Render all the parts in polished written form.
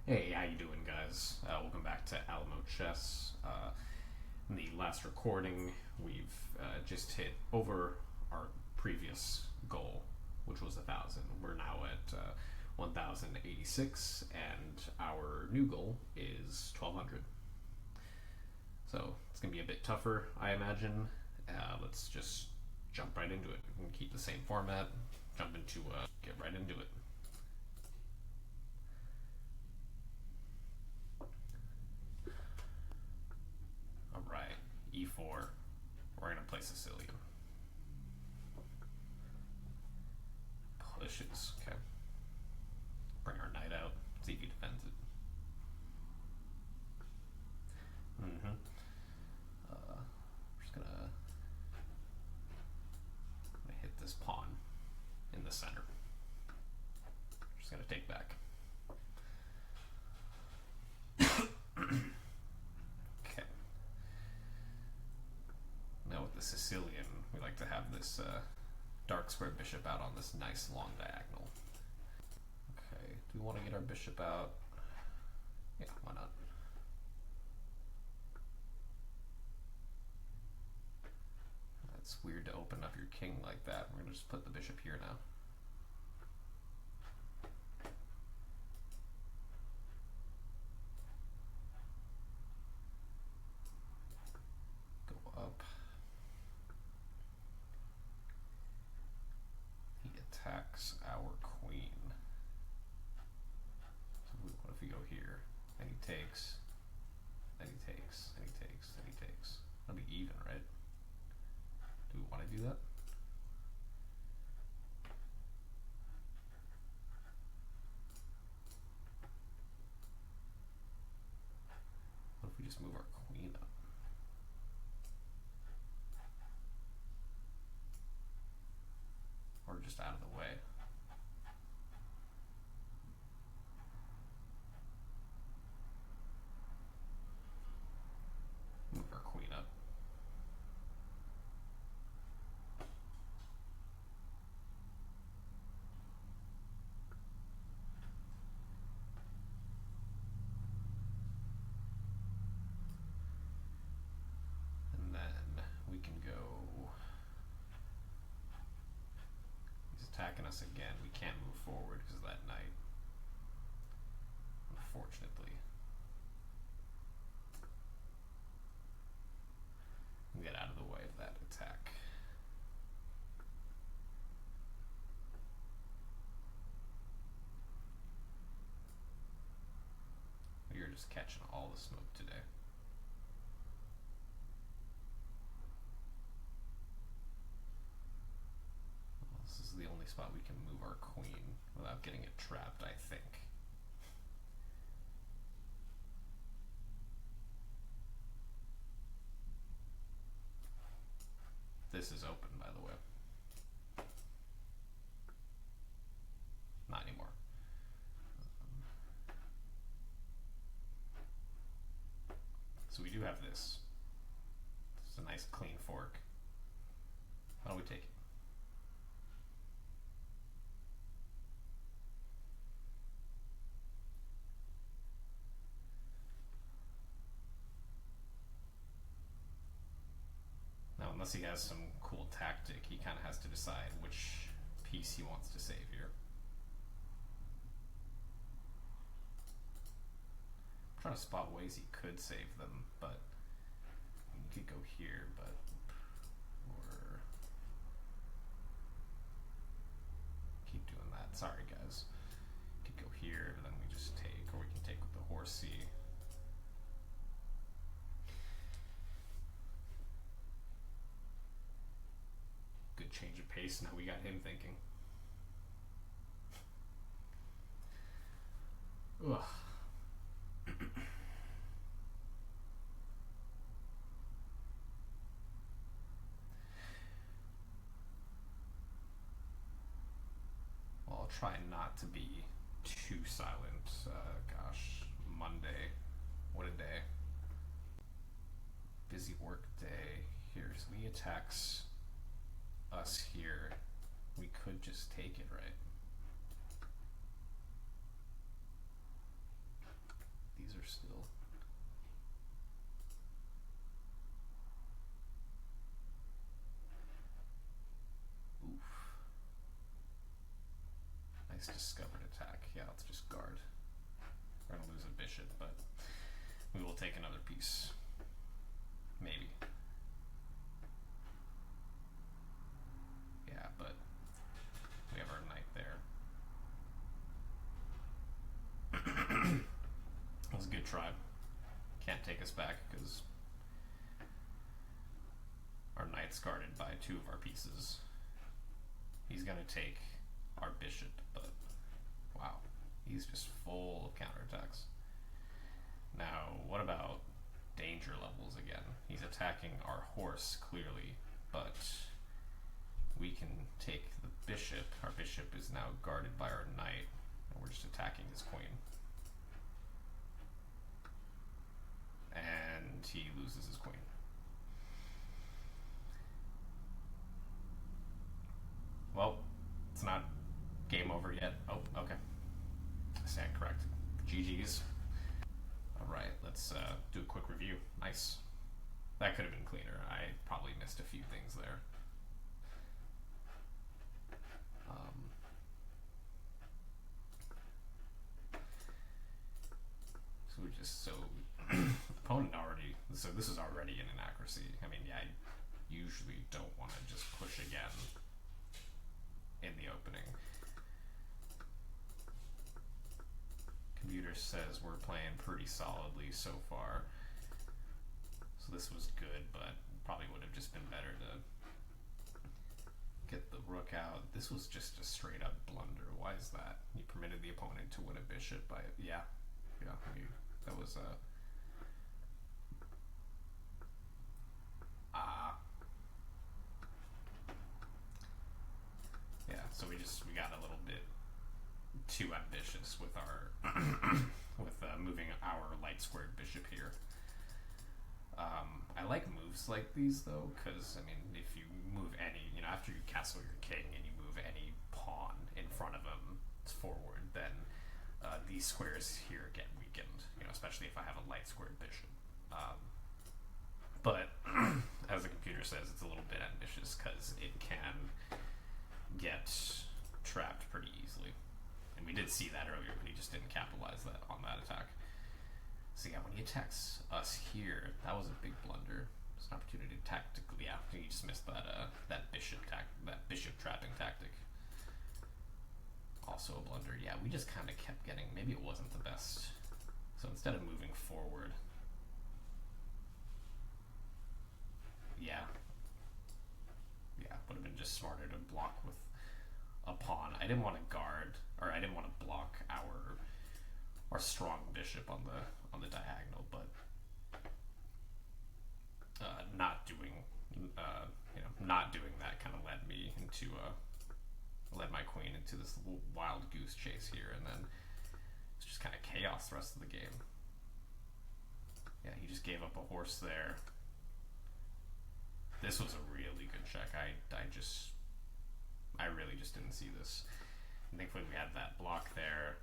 Hey, how you doing, guys? Welcome back to Alamo Chess. In the last recording, we've just hit over our previous goal, which was 1,000. We're now at 1,086, and our new goal is 1,200. So it's gonna be a bit tougher, I imagine. Let's just jump right into it. We can keep the same format. Jump into get right into it. Alright, e4. We're going to play Sicilian. Pushes, okay. Bring our knight out, see if he defends it. We're just going to hit this pawn in the center. Just going to take back. Okay. Now with the Sicilian, we like to have this dark square bishop out on this nice long diagonal. Okay, do we want to get our bishop out? Yeah, why not? It's weird to open up your king like that. We're going to just put the bishop here now. Go up. He attacks our queen. So what if we go here? And he takes, and he takes, and he takes, and he takes. That'll be even, right? Do we want to do that? What if we just move our queen up? Or just out of the way? Move our queen up. And then we can go. He's attacking us again. We can't move forward because of that knight. Unfortunately. Get out of the way of that attack. You're just catching all the smoke today. Well, this is the only spot we can move our queen without getting it trapped, I think. This is open, by the way. Not anymore. So we do have this. It's a nice clean fork. Why don't we take it? Now, unless he has some cool tactic, he kind of has to decide which piece he wants to save here. I'm trying to spot ways he could save them, but you could go here, but or keep doing that. Sorry, guys. Could go here, but then we just take, or we can take with the horsey. Good change of pace. Now we got him thinking. Ugh. Well, I'll try not to be too silent. Gosh, Monday. What a day. Busy work day. Here, so he attacks us here. We could just take it, right? Least discovered attack. Yeah, let's just guard. We're gonna lose a bishop, but we will take another piece. Maybe. Yeah, but we have our knight there. That was a good try. Can't take us back because our knight's guarded by two of our pieces. He's gonna take our bishop, but wow, he's just full of counterattacks. Now, what about danger levels again? He's attacking our horse, clearly, but we can take the bishop. Our bishop is now guarded by our knight, and we're just attacking his queen. And he loses his queen. Well, it's not game over yet. Oh, okay. I stand correct. GG's. Alright, let's do a quick review. Nice. That could have been cleaner. I probably missed a few things there. So we just, opponent already, so this is already an inaccuracy. I mean, yeah, I usually don't want to just push again in the opening. Computer says we're playing pretty solidly so far. So this was good, but probably would have just been better to get the rook out. This was just a straight up blunder. Why is that? You permitted the opponent to win a bishop by, yeah, that was yeah, so we got a little bit too ambitious with our with moving our light squared bishop here. I like moves like these though, because I mean, if you move any, after you castle your king and you move any pawn in front of him forward, then these squares here get weakened. Especially if I have a light squared bishop. But as the computer says, it's a little bit ambitious because it can get trapped pretty easily. And we did see that earlier, but he just didn't capitalize on that attack. So yeah, when he attacks us here, that was a big blunder. It's an opportunity tactically. Yeah, he just missed that bishop trapping tactic. Also a blunder. Yeah, we just kind of kept getting. Maybe it wasn't the best. So instead of moving forward, yeah, would have been just smarter to block with a pawn. I didn't want to guard, or I didn't want to block our strong bishop on the diagonal, but not doing that kind of led my queen into this little wild goose chase here, and then it's just kind of chaos the rest of the game. Yeah, he just gave up a horse there. This was a really good check. I really just didn't see this. And thankfully we had that block there.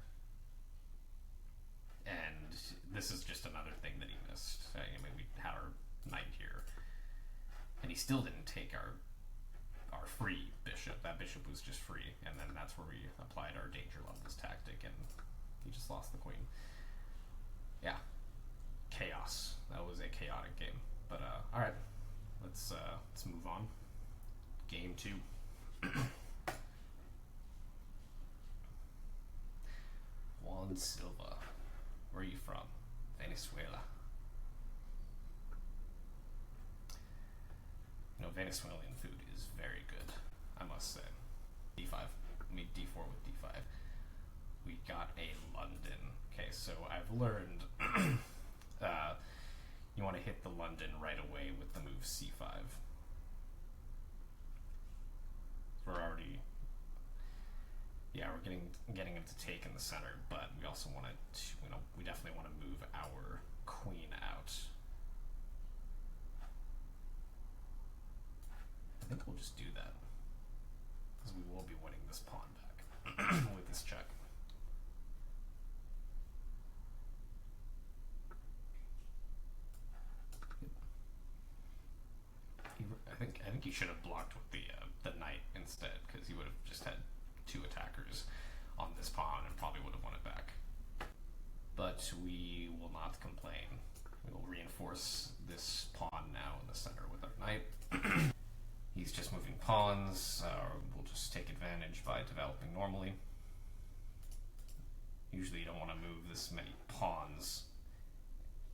And this is just another thing that he missed. I mean, we had our knight here, and he still didn't take our free bishop. That bishop was just free, and then that's where we applied our danger levels tactic, and he just lost the queen. Yeah, chaos. That was a chaotic game. But all right, let's move on. Game 2. Juan Silva. Where are you from? Venezuela. Venezuelan food is very good, I must say. D5. I mean D4 with D5. We got a London. Okay, so I've learned you want to hit the London right away with the move C5. We're already, we're getting him to take in the center, but we also want to, we definitely want to move our queen out. I think we'll just do that, because we will be winning this pawn back with this check. I think he should have blocked with the knight instead, because he would have just had two attackers on this pawn and probably would have won it back. But we will not complain. We will reinforce this pawn now in the center with our knight. He's just moving pawns. We'll just take advantage by developing normally. Usually you don't want to move this many pawns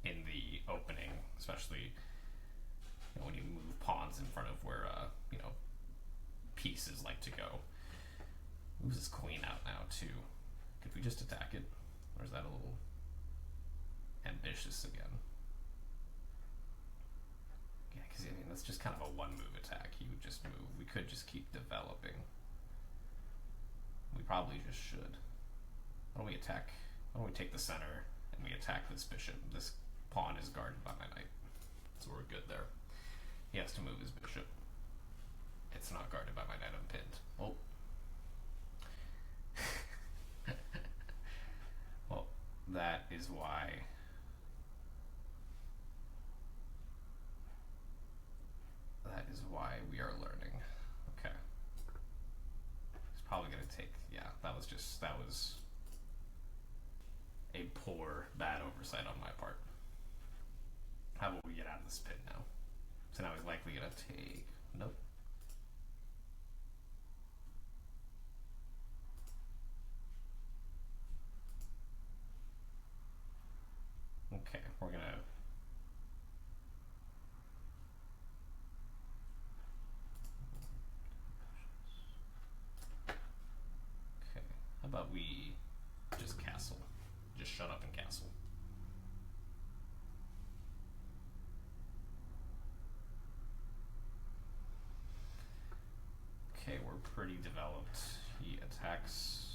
in the opening, especially when you move pawns in front of where pieces like to go. Moves his queen out now too. Could we just attack it? Or is that a little ambitious again? Yeah, because that's just kind of a one move attack. He would just move. We could just keep developing. We probably just should. Why don't we attack? Why don't we take the center and we attack this bishop? This pawn is guarded by my knight. So we're good there. He has to move his bishop. It's not guarded by my knight unpinned. Oh. Well, that is why we are learning. Okay. It's probably gonna take, that was a poor, bad oversight on my part. How about we get out of this pin now? So now he's likely gonna take, nope. Okay, we're gonna how about we just castle? Just shut up and castle. Okay, we're pretty developed. He attacks.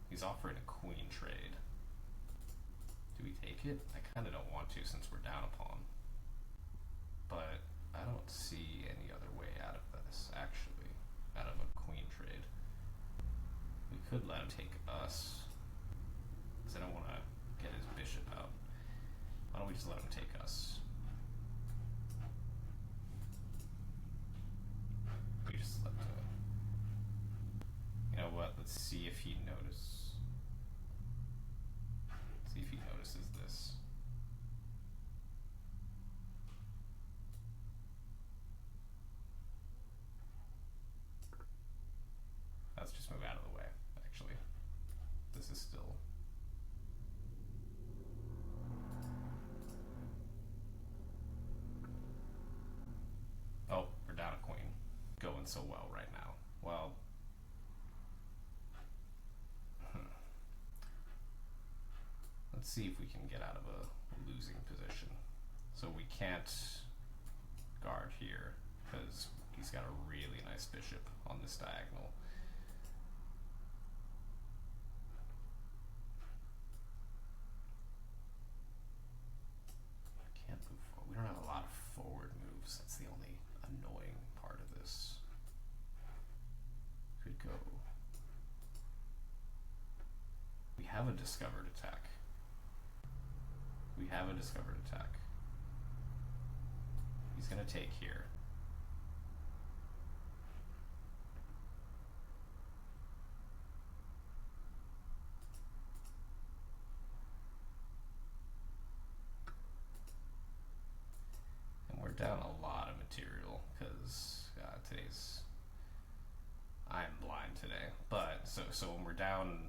He's offering a queen trade. Do we take it? I kind of don't want to since we're down a pawn. But I don't see any other way out of this, actually. Out of a queen trade. We could let him take us. Because I don't want to get his bishop out. Why don't we just let him take us? We just let the... You know what? Let's see if he notices. See if he notices this. Let's just move out of the way, actually. This is still... Oh, we're down a queen. Going so well right now. Well... Let's see if we can get out of a losing position. So we can't guard here because he's got a really nice bishop on this diagonal. I can't move forward. We don't have a lot of forward moves. That's the only annoying part of this. Could go. We have a discovered attack. We have a discovered attack. He's going to take here. And we're down a lot of material because I'm blind today. But so when we're down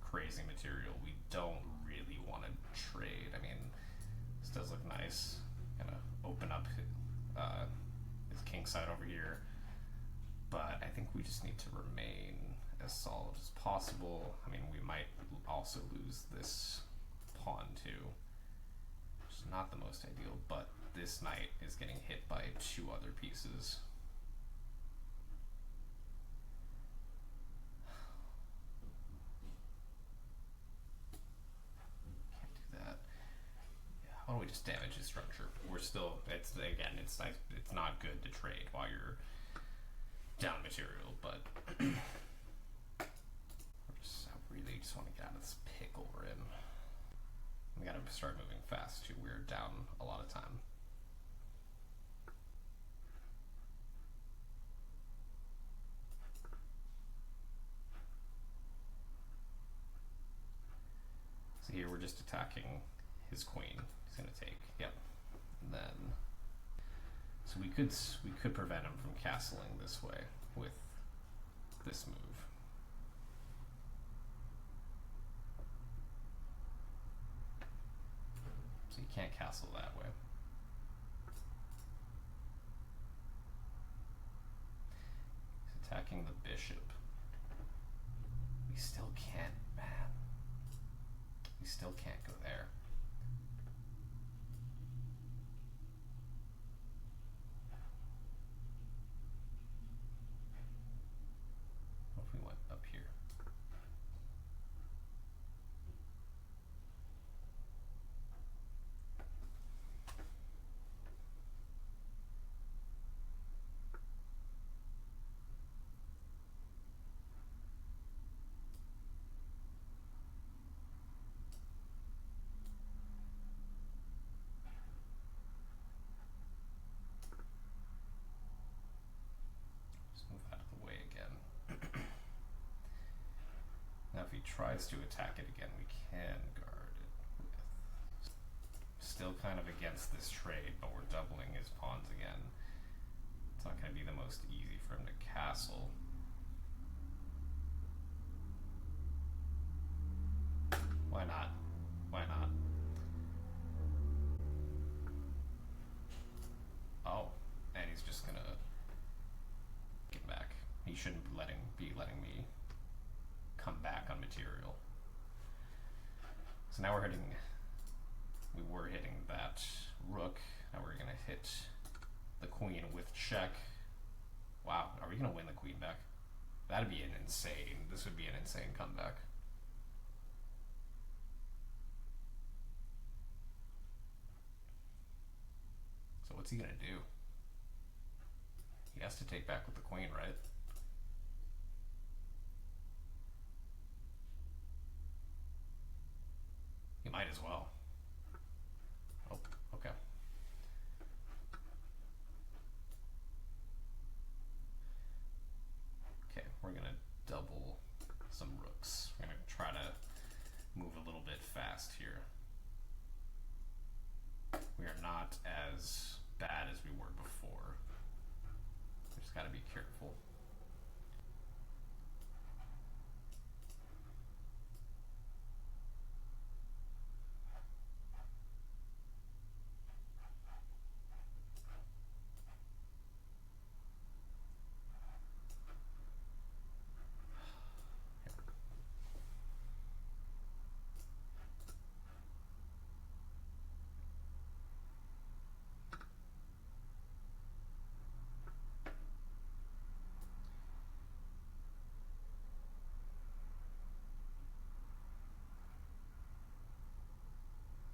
crazy material, we don't really want to trade. I mean, this does look nice. Gonna open up his king side over here, but I think we just need to remain as solid as possible. I mean, we might also lose this pawn too, which is not the most ideal, but this knight is getting hit by two other pieces. Why don't we just damage his structure? We're still, it's not good to trade while you're down material, but I really just want to get out of this pickle we're in. We gotta start moving fast too. We're down a lot of time. just attacking his queen. He's going to take. Yep. And then, so we could prevent him from castling this way with this move. So you can't castle that way. He's attacking the bishop. We still can't, man. We still can't go there. What if we went up here? Move out of the way again. Now if he tries to attack it again, we can guard it with. Still kind of against this trade, but we're doubling his pawns again. It's not going to be the most easy for him to castle. Why not? Why not? Oh, and he's just going to get back. He shouldn't be letting me come back on material. So now we were hitting that rook. Now we're gonna hit the queen with check. Wow, are we gonna win the queen back? That'd be this would be an insane comeback. So what's he gonna do? He has to take back with the queen, right? He might as well. Oh, okay. Okay, we're gonna double some rooks. We're gonna try to move a little bit fast here. We are not as bad as we were before. We just gotta be careful.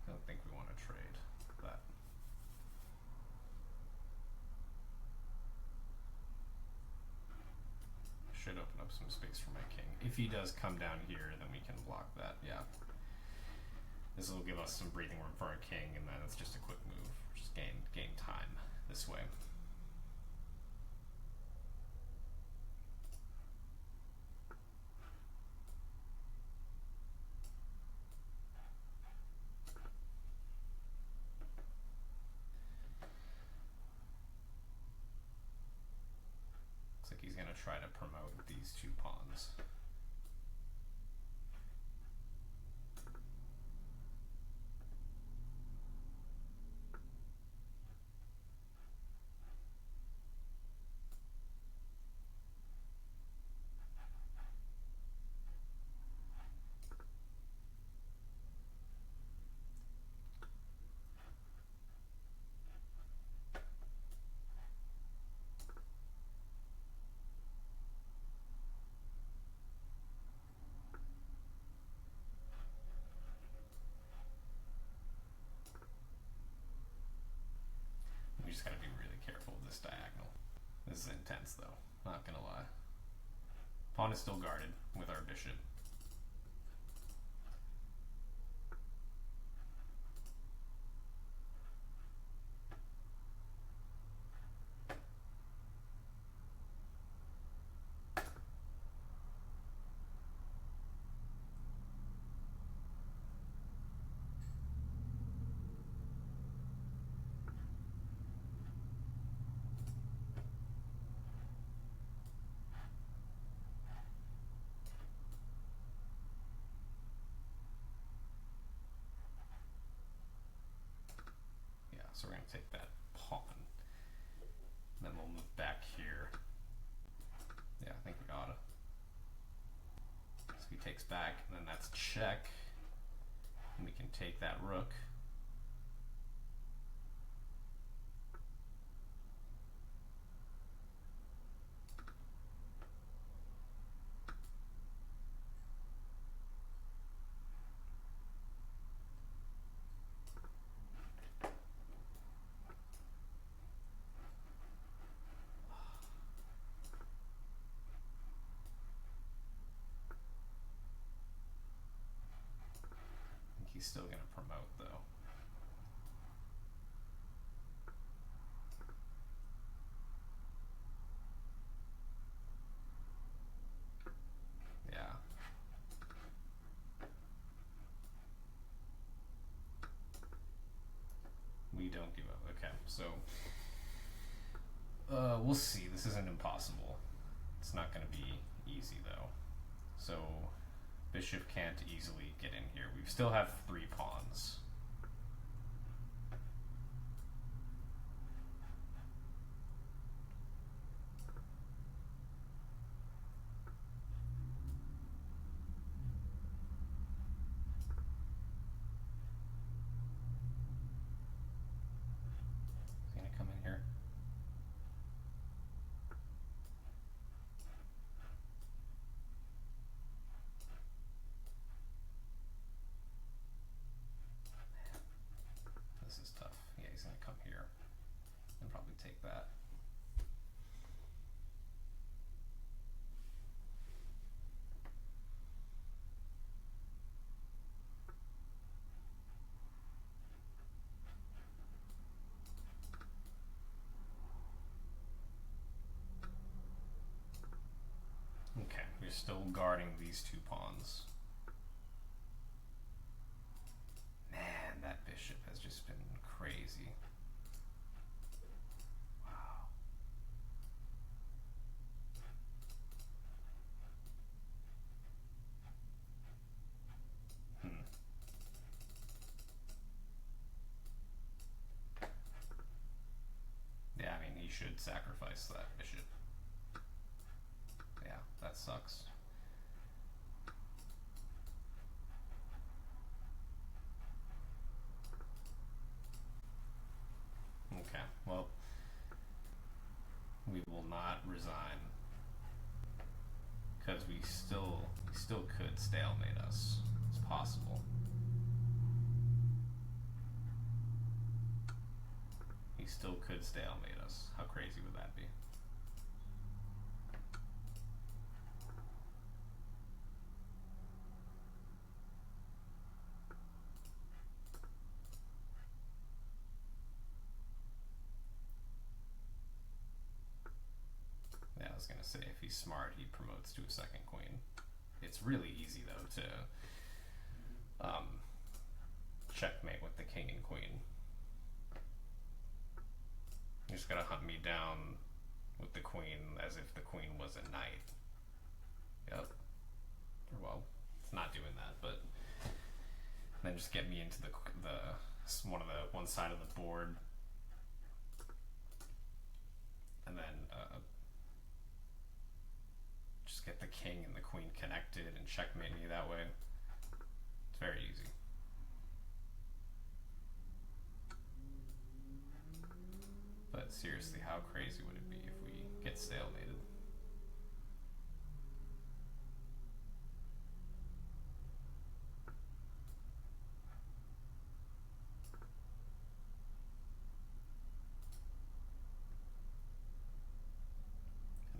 I don't think we want to trade that. Should open up some space for my king. If he does come down here, then we can block that, yeah. This will give us some breathing room for our king, and then it's just a quick move. Just gain time this way. Looks like he's going to try to promote these two pawns. We just gotta be really careful of this diagonal. This is intense though, not gonna lie. Pawn is still guarded with our bishop. So we're going to take that pawn. And then we'll move back here. Yeah, I think we oughta. So he takes back, and then that's check. And we can take that rook. He's still going to promote, though. Yeah. We don't give up. Okay, so we'll see. This isn't impossible. It's not going to be easy, though. So bishop can't easily get in here. We still have 3 pawns. He's going to come in here. This is tough. Yeah, he's going to come here and probably take that. Okay, we're still guarding these 2 pawns. Man, that bishop has just been crazy. Wow. Yeah, I mean, he should sacrifice that bishop. Yeah, that sucks. Okay, well, we will not resign because we still could stalemate us. It's possible. He still could stalemate us. How crazy would that be? Yeah, I was gonna say, if he's smart, he promotes to a 2nd queen. It's really easy, though, to checkmate with the king and queen. You just gotta hunt me down with the queen as if the queen was a knight. Yep. Well, it's not doing that, but then just get me into the one side of the board, and then just get the king and the queen connected and checkmate me that way. It's very easy. But seriously, how crazy would it be if we get stalemated?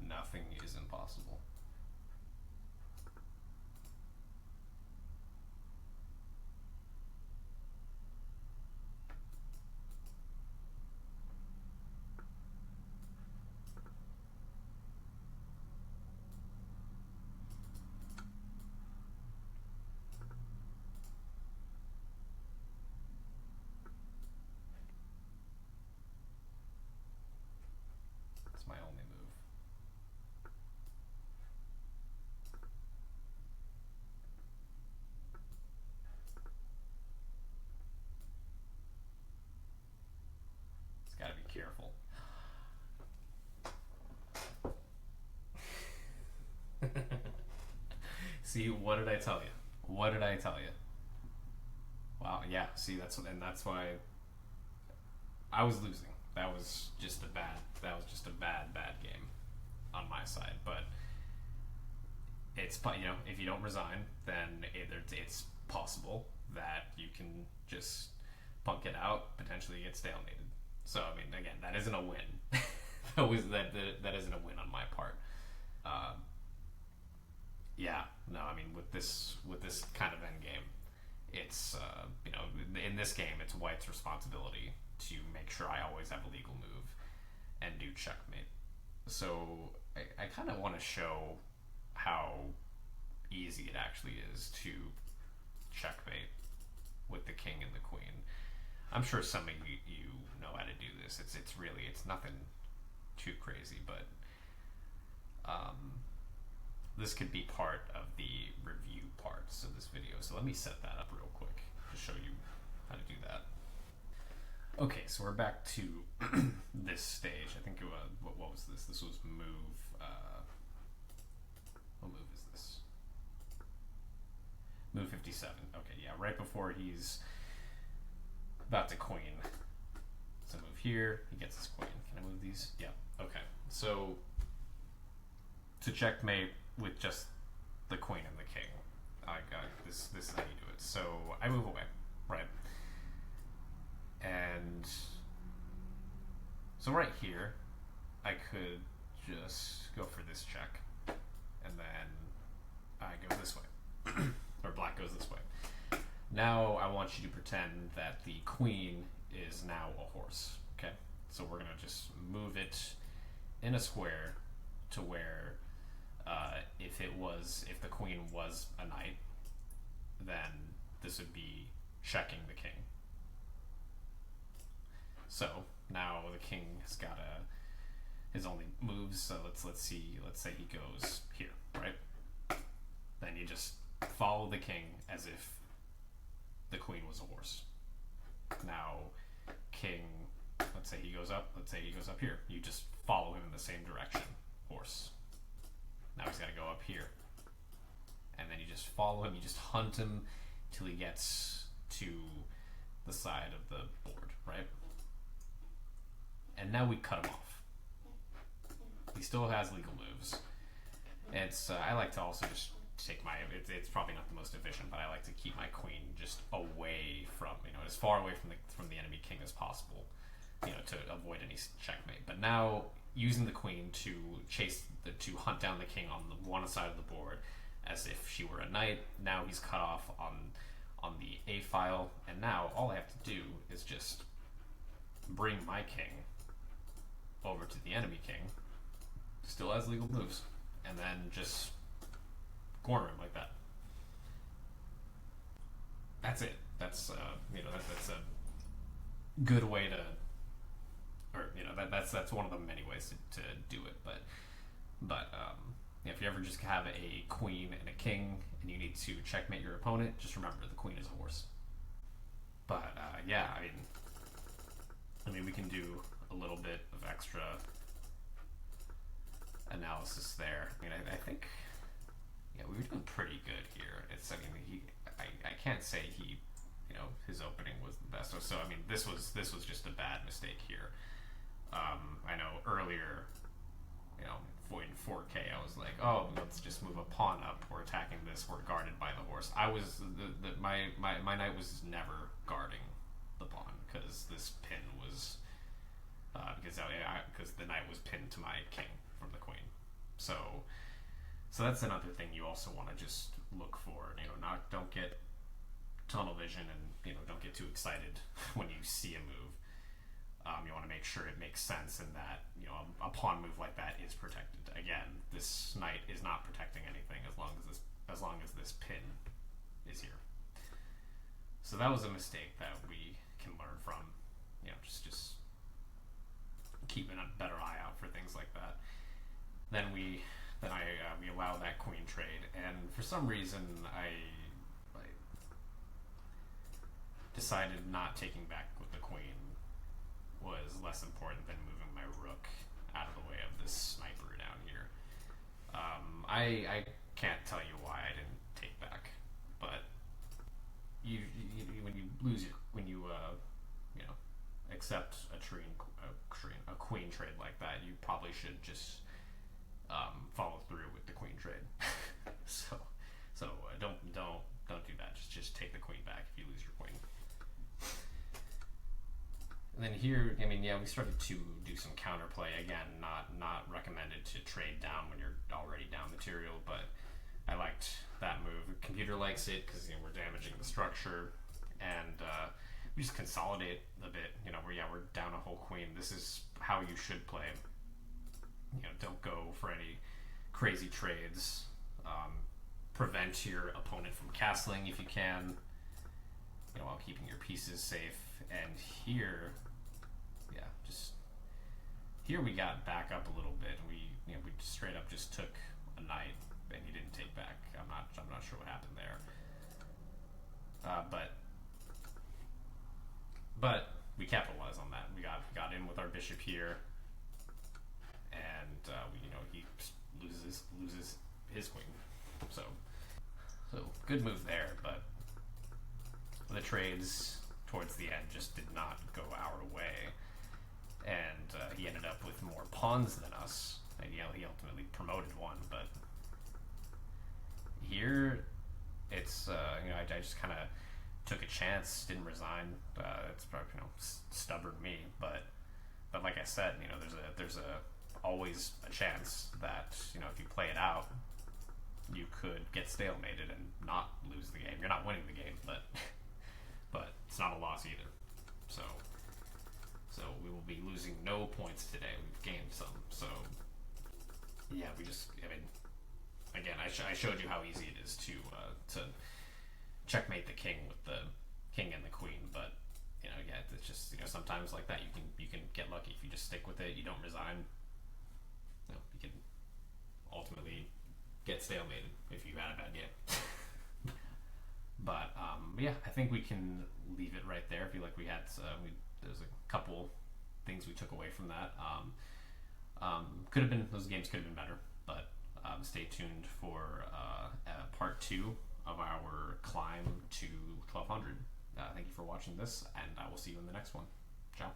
Nothing is impossible. That's my only move. See, what did I tell you? What did I tell you? Wow, yeah. See, that's why I was losing. That was just a bad game on my side. But it's, if you don't resign, then it's possible that you can just punk it out, potentially get stalemated. So I mean, again, that isn't a win. that isn't a win on my part. Yeah, no, I mean, with this kind of end game, it's in this game, it's White's responsibility to make sure I always have a legal move and do checkmate. So I kind of want to show how easy it actually is to checkmate with the king and the queen. I'm sure some of you know how to do this. It's nothing too crazy, but this could be part of the review parts of this video. So let me set that up real quick to show you how to do that. Okay, so we're back to this stage. I think it was, what was this? This was move. What move is this? Move 57. Okay, yeah, right before he's about to queen. So move here, he gets his queen. Can I move these? Yeah, okay. So to checkmate with just the queen and the king, this is how you do it. So I move away, right? And so right here, I could just go for this check, and then I go this way, or black goes this way. Now I want you to pretend that the queen is now a horse, okay? So we're gonna just move it in a square to where if the queen was a knight, then this would be checking the king. So now the king has got his only moves. So let's say he goes here, right? Then you just follow the king as if the queen was a horse. Now king, let's say he goes up here. You just follow him in the same direction, horse. Now he's got to go up here. And then you just follow him, you just hunt him till he gets to the side of the board, right? And now we cut him off. He still has legal moves. I like to also just take it's probably not the most efficient, but I like to keep my queen just away from, as far away from the enemy king as possible, to avoid any checkmate. But now using the queen to to hunt down the king on the one side of the board as if she were a knight. Now he's cut off on the A file, and now all I have to do is just bring my king over to the enemy king, still has legal moves, and then just corner him like that. That's it. That's that's a good way to, or that's one of the many ways to do it. But if you ever just have a queen and a king and you need to checkmate your opponent, just remember the queen is a horse. But yeah, I mean we can do a little bit of extra analysis there. I mean, I think, yeah, we were doing pretty good here. I can't say his opening was the best. So I mean, this was just a bad mistake here. I know earlier, in 4K, I was like, oh, let's just move a pawn up. We're attacking this. We're guarded by the horse. My knight was never guarding the pawn because this pin was because the knight was pinned to my king from the queen. So that's another thing you also want to just look for. Don't get tunnel vision and don't get too excited when you see a move. You want to make sure it makes sense and that a pawn move like that is protected. Again, this knight is not protecting anything as long as this pin is here. So that was a mistake that we can learn from. Just keeping a better eye out for things like that. Then we allow that queen trade, and for some reason I decided not taking back with the queen was less important than moving my rook out of the way of this sniper down here. I can't tell you why I didn't lose your you know accept a queen trade like that, you probably should just follow through with the queen trade. so don't do that. Just take the queen back if you lose your queen. And then here, I mean, yeah, we started to do some counterplay. Again, not recommended to trade down when you're already down material, but I liked that move. The computer likes it because we're damaging the structure, and we just consolidate a bit. We're down a whole queen. This is how you should play. Don't go for any crazy trades. Prevent your opponent from castling if you can, while keeping your pieces safe. And here, here we got back up a little bit. We straight up just took a knight, and he didn't take back. I'm not sure what happened there. But we capitalized on that. We got in with our bishop here, and he loses his queen. So good move there, but the trades towards the end just did not go our way, and he ended up with more pawns than us, and he ultimately promoted one. But here, it's I just kind of took a chance, didn't resign. It's probably stubborn me, but like I said, there's always a chance that if you play it out, you could get stalemated and not lose the game. You're not winning the game, but it's not a loss either. So we will be losing no points today. We've gained some. So yeah, again, I showed you how easy it is to checkmate the king with the king and the queen, but it's just sometimes like that you can get lucky if you just stick with it. You don't resign. You can ultimately get stalemated if you had a bad game. But yeah, I think we can leave it right there. I feel like there's a couple things we took away from that. Those games could have been better, but stay tuned for part 2 of our climb to 1200. Thank you for watching this, and I will see you in the next one. Ciao.